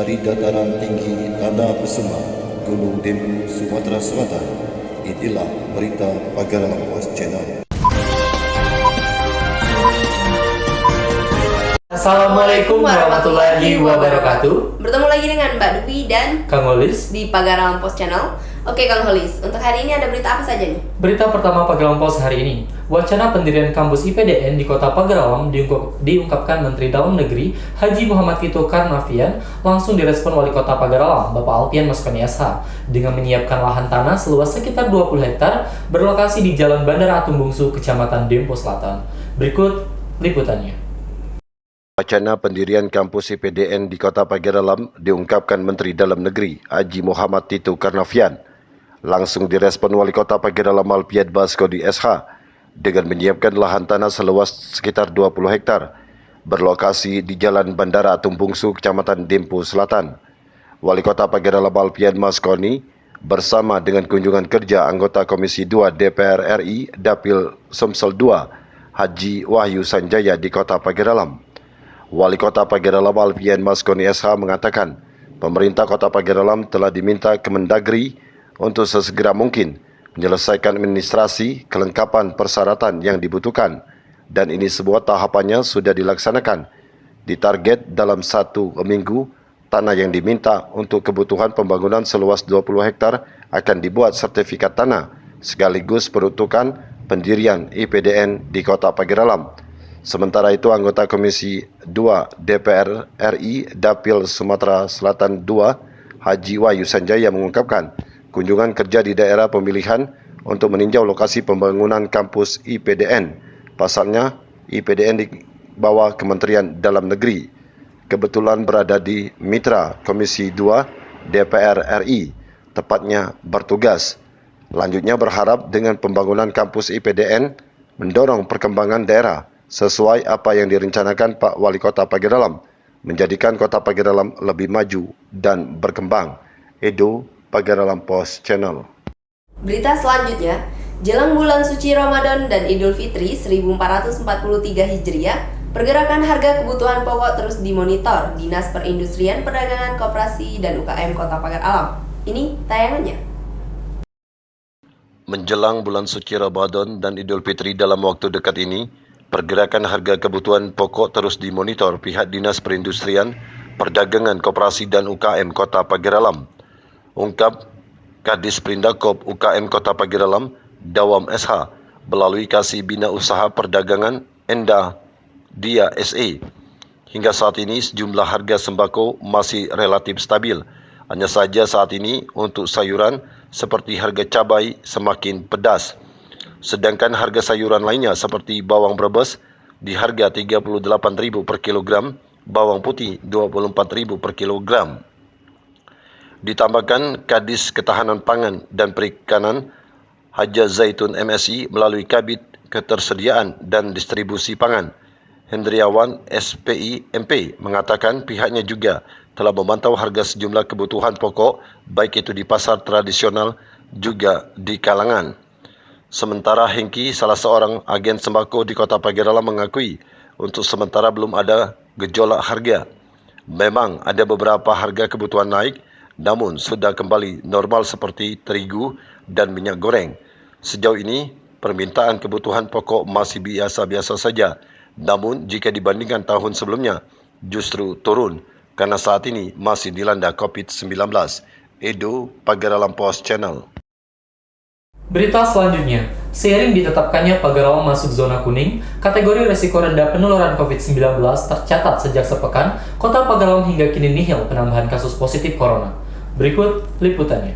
dari dataran tinggi Tanah Besema, Gunung Dempu, Sumatera Selatan. Inilah berita Pagar Lampos Channel. Assalamualaikum warahmatullahi wabarakatuh. Bertemu lagi dengan Mbak Dwi dan Kang Holis di Pagar Lampos Channel. Oke Kang Holis, untuk hari ini ada berita apa saja nih? Berita pertama Pagar Lampos hari ini. Wacana pendirian kampus IPDN di Kota Pagaralam diungkapkan Menteri Dalam Negeri Haji Muhammad Tito Karnavian langsung direspon Wali Kota Pagaralam Bapak Alpian Maskoni SH dengan menyiapkan lahan tanah seluas sekitar 20 hektar berlokasi di Jalan Bandara Atung Bungsu, Kecamatan Dempo Selatan. Berikut liputannya. Wacana pendirian kampus IPDN di Kota Pagaralam diungkapkan Menteri Dalam Negeri Haji Muhammad Tito Karnavian. Langsung direspon Wali Kota Pagaralam Alpian Maskoni SH dengan menyiapkan lahan tanah seluas sekitar 20 hektar berlokasi di Jalan Bandara Atung Bungsu, Kecamatan Dempo Selatan. Wali Kota Pagaralam Alpian Maskoni bersama dengan kunjungan kerja anggota Komisi 2 DPR RI Dapil Sumsel 2 Haji Wahyu Sanjaya di Kota Pagaralam. Wali Kota Pagaralam Alpian Maskoni SH mengatakan pemerintah Kota Pagaralam telah diminta Kemendagri untuk sesegera mungkin menyelesaikan administrasi kelengkapan persyaratan yang dibutuhkan dan ini sebuah tahapannya sudah dilaksanakan. Ditarget dalam 1 minggu tanah yang diminta untuk kebutuhan pembangunan seluas 20 hektar akan dibuat sertifikat tanah sekaligus peruntukan pendirian IPDN di Kota Pagaralam. Sementara itu anggota Komisi 2 DPR RI Dapil Sumatera Selatan 2 Haji Wahyu Sanjaya mengungkapkan kunjungan kerja di daerah pemilihan untuk meninjau lokasi pembangunan kampus IPDN. Pasalnya, IPDN di bawah Kementerian Dalam Negeri kebetulan berada di Mitra Komisi 2 DPR RI, tepatnya bertugas. Lanjutnya berharap dengan pembangunan kampus IPDN mendorong perkembangan daerah sesuai apa yang direncanakan Pak Wali Kota Pagaralam, menjadikan Kota Pagaralam lebih maju dan berkembang. Edo, Pagaralam Post Channel. Berita selanjutnya, jelang bulan suci Ramadan dan Idul Fitri 1443 Hijriah, pergerakan harga kebutuhan pokok terus dimonitor Dinas Perindustrian Perdagangan Koperasi dan UKM Kota Pagaralam. Ini tayangannya. Menjelang bulan suci Ramadan dan Idul Fitri dalam waktu dekat ini, pergerakan harga kebutuhan pokok terus dimonitor pihak Dinas Perindustrian, Perdagangan Koperasi dan UKM Kota Pagaralam. Ungkap Kadis Perindakop UKM Kota Pagaralam, Dawam SH, melalui Kasih Bina Usaha Perdagangan Enda Dia SE. Hingga saat ini sejumlah harga sembako masih relatif stabil. Hanya saja saat ini untuk sayuran seperti harga cabai semakin pedas. Sedangkan harga sayuran lainnya seperti bawang Brebes di harga Rp38.000 per kilogram, bawang putih Rp24.000 per kilogram. Ditambahkan Kadis Ketahanan Pangan dan Perikanan Haja Zaitun MSI melalui Kabid Ketersediaan dan Distribusi Pangan Hendriawan SPI MP mengatakan pihaknya juga telah memantau harga sejumlah kebutuhan pokok baik itu di pasar tradisional juga di kalangan. Sementara Hengki, salah seorang agen sembako di Kota Pagaralam mengakui untuk sementara belum ada gejolak harga. Memang ada beberapa harga kebutuhan naik, namun sudah kembali normal seperti terigu dan minyak goreng. Sejauh ini, permintaan kebutuhan pokok masih biasa-biasa saja. Namun, jika dibandingkan tahun sebelumnya, justru turun karena saat ini masih dilanda COVID-19. Edo, Pagaralam Post Channel. Berita selanjutnya, seiring ditetapkannya Pagaralam masuk zona kuning, kategori resiko rendah penularan COVID-19 tercatat sejak sepekan, Kota Pagaralam hingga kini nihil penambahan kasus positif corona. Berikut liputannya.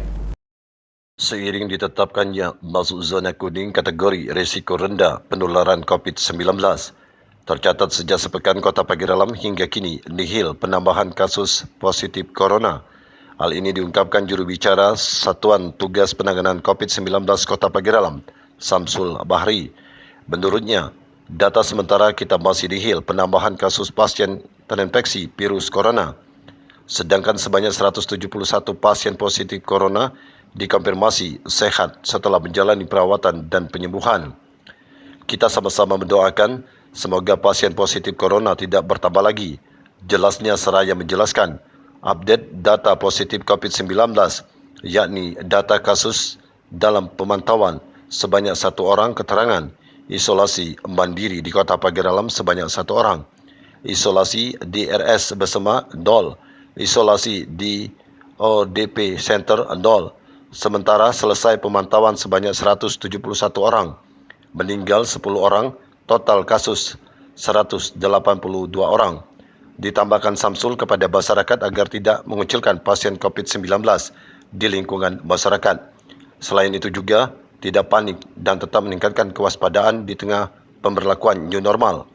Seiring ditetapkannya masuk zona kuning kategori resiko rendah penularan COVID-19, tercatat sejak sepekan Kota Pagaralam hingga kini nihil penambahan kasus positif corona. Hal ini diungkapkan juru bicara Satuan Tugas Penanganan COVID-19 Kota Pagaralam, Samsul Bahri. Menurutnya, data sementara kita masih nihil penambahan kasus pasien terinfeksi virus corona. Sedangkan sebanyak 171 pasien positif corona dikonfirmasi sehat setelah menjalani perawatan dan penyembuhan. Kita sama-sama mendoakan semoga pasien positif corona tidak bertambah lagi. Jelasnya seraya menjelaskan, update data positif COVID-19, yakni data kasus dalam pemantauan sebanyak 1 orang, keterangan isolasi mandiri di Kota Pagar Alam sebanyak 1 orang, isolasi di RS Besema 0, isolasi di ODP Center 0, sementara selesai pemantauan sebanyak 171 orang, meninggal 10 orang, total kasus 182 orang. Ditambahkan Samsul kepada masyarakat agar tidak mengucilkan pasien COVID-19 di lingkungan masyarakat. Selain itu juga tidak panik dan tetap meningkatkan kewaspadaan di tengah pemberlakuan new normal.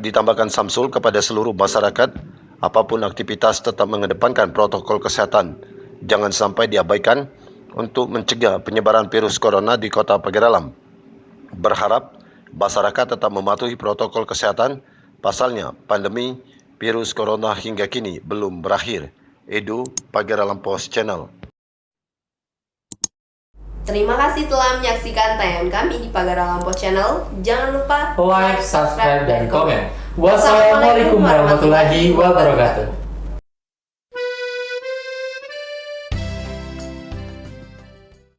Ditambahkan Samsul kepada seluruh masyarakat, apapun aktivitas tetap mengedepankan protokol kesehatan. Jangan sampai diabaikan untuk mencegah penyebaran virus corona di Kota Pagar Alam. Berharap masyarakat tetap mematuhi protokol kesehatan. Pasalnya, pandemi virus corona hingga kini belum berakhir. Edu, Pagar Alam Post Channel. Terima kasih telah menyaksikan tayangan kami di Pagar Alam Post Channel. Jangan lupa Like, subscribe, dan komen. Wassalamualaikum warahmatullahi wabarakatuh.